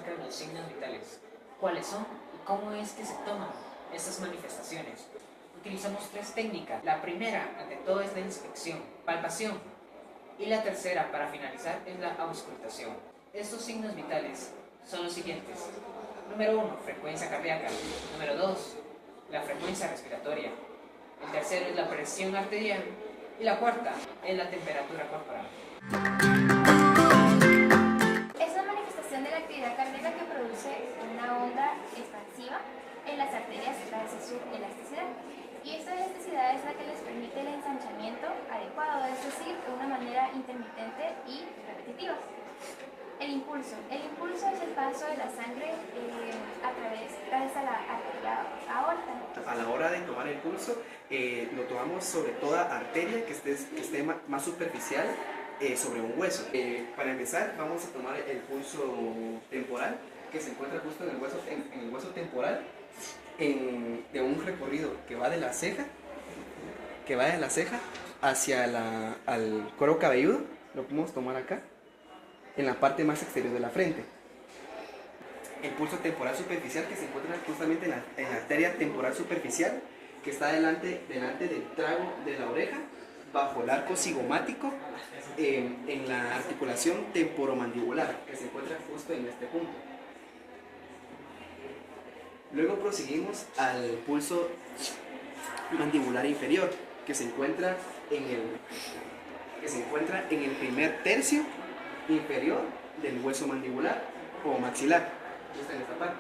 acerca de los signos vitales, cuáles son y cómo es que se toman estas manifestaciones. Utilizamos tres técnicas. La primera, ante todo, es la inspección, palpación, y la tercera, para finalizar, es la auscultación. Estos signos vitales son los siguientes. Número 1, frecuencia cardíaca. Número 2, la frecuencia respiratoria. El tercero es la presión arterial. Y la cuarta es la temperatura corporal. Es una manifestación de la actividad cardíaca que produce una onda expansiva en las arterias a través de su elasticidad. Y esta elasticidad es la que les permite el ensanchamiento adecuado, es decir, de una manera intermitente y repetitiva. El impulso es el paso de la sangre gracias a la arteria aorta. A la hora de tomar el pulso, lo tomamos sobre toda arteria que esté más superficial sobre un hueso. Para empezar, vamos a tomar el pulso temporal, que se encuentra justo en el hueso temporal, de un recorrido que va de la ceja hacia al cuero cabelludo. Lo podemos tomar acá, en la parte más exterior de la frente. El pulso temporal superficial, que se encuentra justamente en la arteria temporal superficial, que está delante del trago de la oreja, bajo el arco cigomático, en la articulación temporomandibular, que se encuentra justo en este punto. Luego proseguimos al pulso mandibular inferior, que se encuentra en el primer tercio inferior del hueso mandibular o maxilar, justo en esta parte.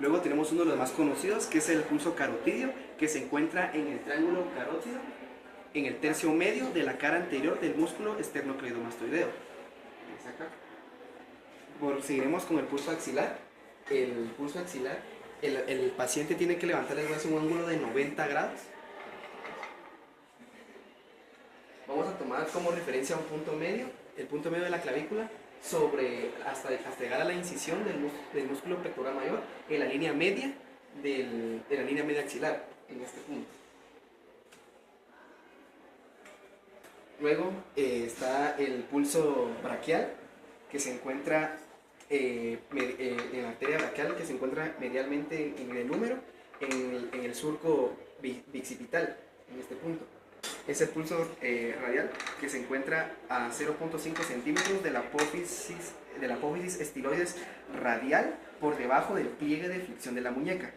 Luego tenemos uno de los más conocidos, que es el pulso carotidio, que se encuentra en el triángulo carótido, en el tercio medio de la cara anterior del músculo esternocleidomastoideo. Seguiremos con el pulso axilar. El pulso axilar, el paciente tiene que levantar el brazo en un ángulo de 90 grados. Vamos a tomar como referencia un punto medio, el punto medio de la clavícula, hasta llegar a la incisión del músculo pectoral mayor, en la línea media de la línea media axilar, en este punto. Luego está el pulso braquial, que se encuentra en la arteria braquial, que se encuentra medialmente en el húmero, en el surco bicipital, en este punto. Es el pulso radial, que se encuentra a 0.5 centímetros de la apófisis estiloides radial, por debajo del pliegue de flexión de la muñeca. Acá.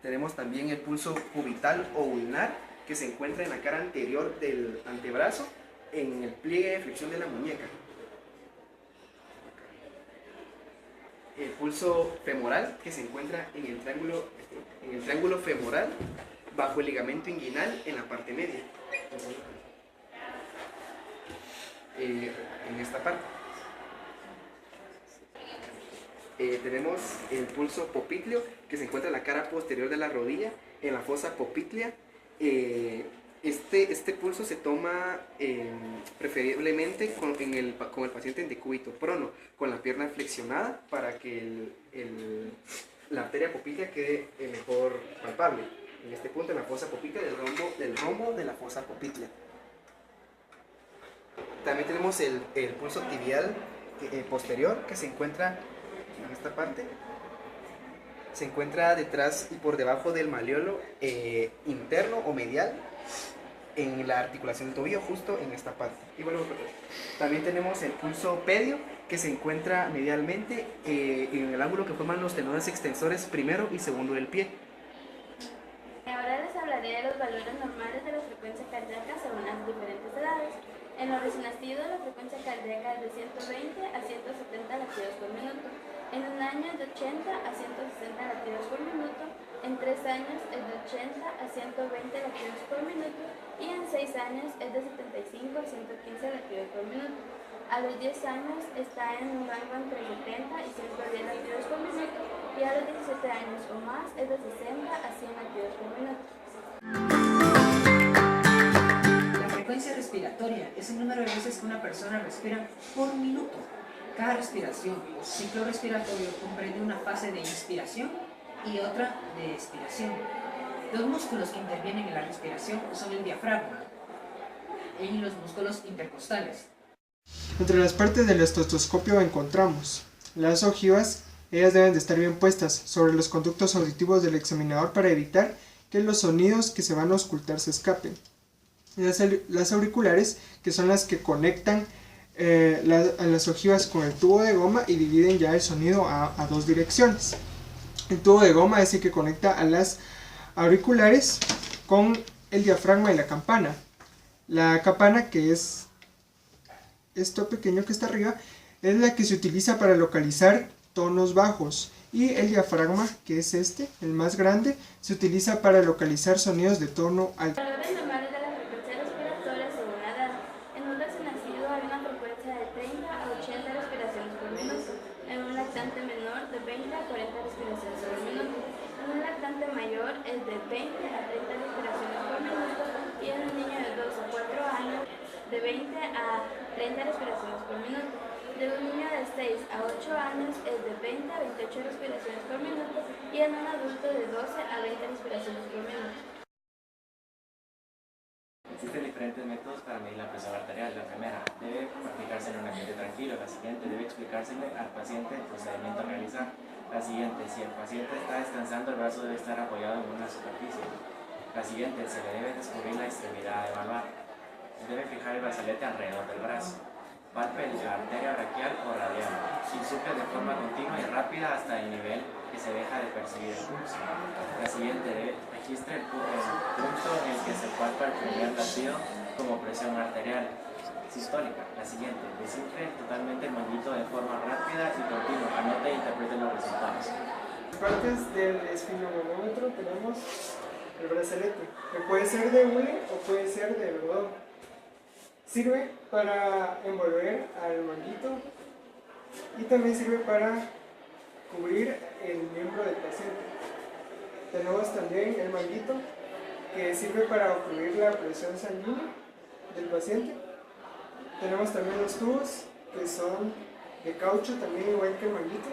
Tenemos también el pulso cubital o ulnar, que se encuentra en la cara anterior del antebrazo, en el pliegue de flexión de la muñeca. El pulso femoral, que se encuentra en el triángulo femoral, bajo el ligamento inguinal, en la parte media, en esta parte. Tenemos el pulso popliteo, que se encuentra en la cara posterior de la rodilla, en la fosa poplitea. Este pulso se toma preferiblemente con el paciente en decúbito prono, con la pierna flexionada, para que la arteria poplitea quede mejor palpable. En este punto, en la fosa poplitea, del rombo de la fosa poplitea. También tenemos el pulso tibial posterior, que se encuentra en esta parte. Se encuentra detrás y por debajo del malleolo interno o medial, en la articulación del tobillo, justo en esta parte. Y bueno, también tenemos el pulso pedio, que se encuentra medialmente en el ángulo que forman los tenones extensores primero y segundo del pie. Ahora les hablaré de los valores normales de la frecuencia cardíaca según las diferentes edades. En los recién nacidos, la frecuencia cardíaca es de 120 a 170 latidos por minuto. En un año es de 80 a 160 latidos por minuto. En 3 años es de 80 a 120 latidos por minuto. Y en 6 años es de 75 a 115 latidos por minuto. A los 10 años está en un rango entre 70 y 110 latidos por minuto. Y a los 17 años o más es de 60 a 100 latidos por minuto. La frecuencia respiratoria es el número de veces que una persona respira por minuto. Cada respiración o ciclo respiratorio comprende una fase de inspiración y otra de expiración. Los músculos que intervienen en la respiración son el diafragma, y los músculos intercostales. Entre las partes del estetoscopio encontramos las ojivas. Ellas deben de estar bien puestas sobre los conductos auditivos del examinador para evitar que los sonidos que se van a auscultar se escapen. Las auriculares, que son las que conectan a las ojivas con el tubo de goma y dividen ya el sonido a dos direcciones. El tubo de goma es el que conecta a las auriculares con el diafragma y la campana. La campana, que es esto pequeño que está arriba, es la que se utiliza para localizar tonos bajos, y el diafragma, que es este, el más grande, se utiliza para localizar sonidos de tono alto. Los valores normales de la frecuencia respiratoria según la edad. En un recién nacido hay una frecuencia de 30 a 80 respiraciones por minuto, en un lactante menor de 20 a 40 respiraciones por minuto, en un lactante mayor es de 20 a 30 respiraciones por minuto, y en un niño de 2 a 4 años de 20 a 30 respiraciones por minuto. De un niño de 6 a 8 años es de 20 a 28 respiraciones por minuto, y en un adulto de 12 a 20 respiraciones por minuto. Existen diferentes métodos para medir la presión arterial. La primera debe practicarse en un ambiente tranquilo. La siguiente debe explicársele al paciente el procedimiento a realizar. La siguiente, si el paciente está descansando, el brazo debe estar apoyado en una superficie. La siguiente, se le debe descubrir la extremidad a evaluar. Debe fijar el brazalete alrededor del brazo. Palpe la arteria braquial o radial. Insuple de forma continua y rápida hasta el nivel que se deja de percibir el pulso. La siguiente, registre el punto en el que se palpa el primer latido como presión arterial sistólica. La siguiente, descifre totalmente el manguito de forma rápida y continua. Anote e interprete los resultados. Partes del esfigmométro tenemos el brazalete, que puede ser de hule o puede ser de algodón. Sirve para envolver al manguito y también sirve para cubrir el miembro del paciente. Tenemos también el manguito, que sirve para ocluir la presión sanguínea del paciente. Tenemos también los tubos, que son de caucho, también igual que el manguito.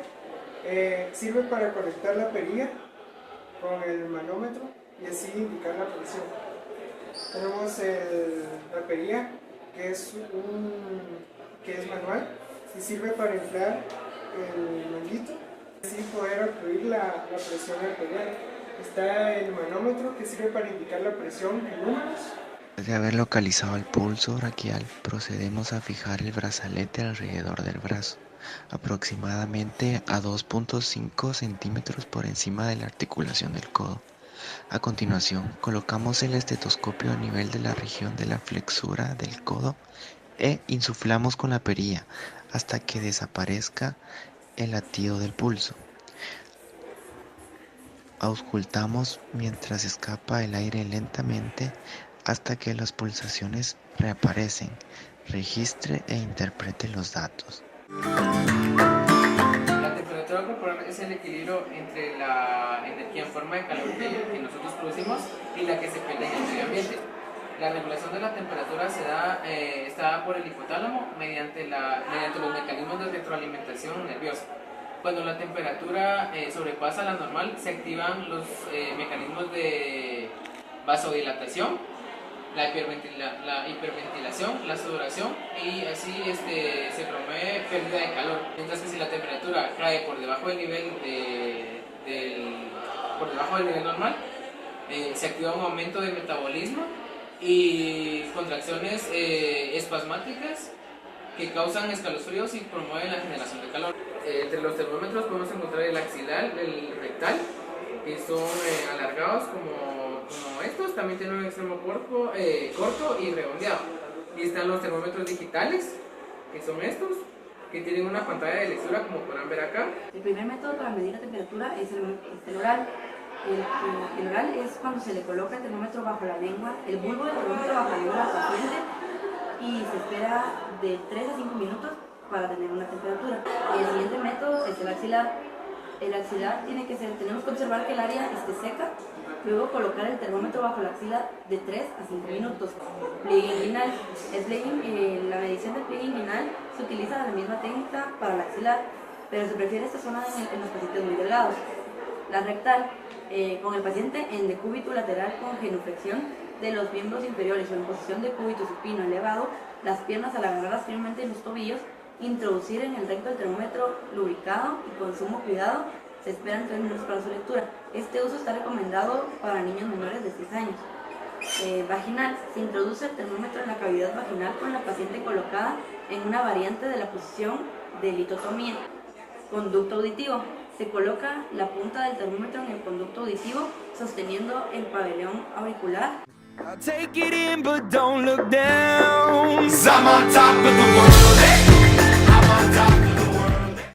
Sirve para conectar la perilla con el manómetro y así indicar la presión. Tenemos la perilla, que es manual y sirve para inflar el manguito, así poder ocluir la presión arterial. Está el manómetro, que sirve para indicar la presión en números. Después de haber localizado el pulso braquial, procedemos a fijar el brazalete alrededor del brazo, aproximadamente a 2.5 centímetros por encima de la articulación del codo. A continuación, colocamos el estetoscopio a nivel de la región de la flexura del codo e insuflamos con la perilla hasta que desaparezca el latido del pulso. Auscultamos mientras escapa el aire lentamente hasta que las pulsaciones reaparecen. Registre e interprete los datos. La temperatura corporal es el equilibrio entre la energía en forma de calor que nosotros producimos y la que se pierde en el medio ambiente. La regulación de la temperatura está dada por el hipotálamo mediante los mecanismos de retroalimentación nerviosa. Cuando la temperatura sobrepasa la normal, se activan los mecanismos de vasodilatación, la hiperventilación, la sudoración, y así se promueve pérdida de calor. Mientras que si la temperatura cae por debajo del nivel normal, se activa un aumento del metabolismo y contracciones espasmáticas que causan escalofríos y promueven la generación de calor. Entre los termómetros podemos encontrar el axilar, el rectal, que son alargados como estos, también tienen un extremo corto y redondeado. Y están los termómetros digitales, que son estos, que tienen una pantalla de lectura, como podrán ver acá. El primer método para medir la temperatura es el oral. El oral es cuando se le coloca el termómetro bajo la lengua, el bulbo del termómetro bajo la lengua al paciente, y se espera de 3 a 5 minutos para tener una temperatura. El siguiente método es el axilar. El axilar tenemos que observar que el área esté seca, luego colocar el termómetro bajo la axila de 3 a 5 minutos. Pliegue inguinal. La medición del pliegue inguinal se utiliza la misma técnica para la axilar, pero se prefiere esta zona en los pacientes muy delgados. La rectal, con el paciente en decúbito lateral con genuflexión, de los miembros inferiores o en posición de cúbito supino elevado, las piernas al agarrarlas firmemente en los tobillos, introducir en el recto el termómetro lubricado y con sumo cuidado. Se esperan 3 minutos para su lectura. Este uso está recomendado para niños menores de 6 años. Vaginal. Se introduce el termómetro en la cavidad vaginal con la paciente colocada en una variante de la posición de litotomía. Conducto auditivo. Se coloca la punta del termómetro en el conducto auditivo sosteniendo el pabellón auricular. I'll take it in, but don't look down. 'Cause I'm on top of the world. Hey, I'm on top.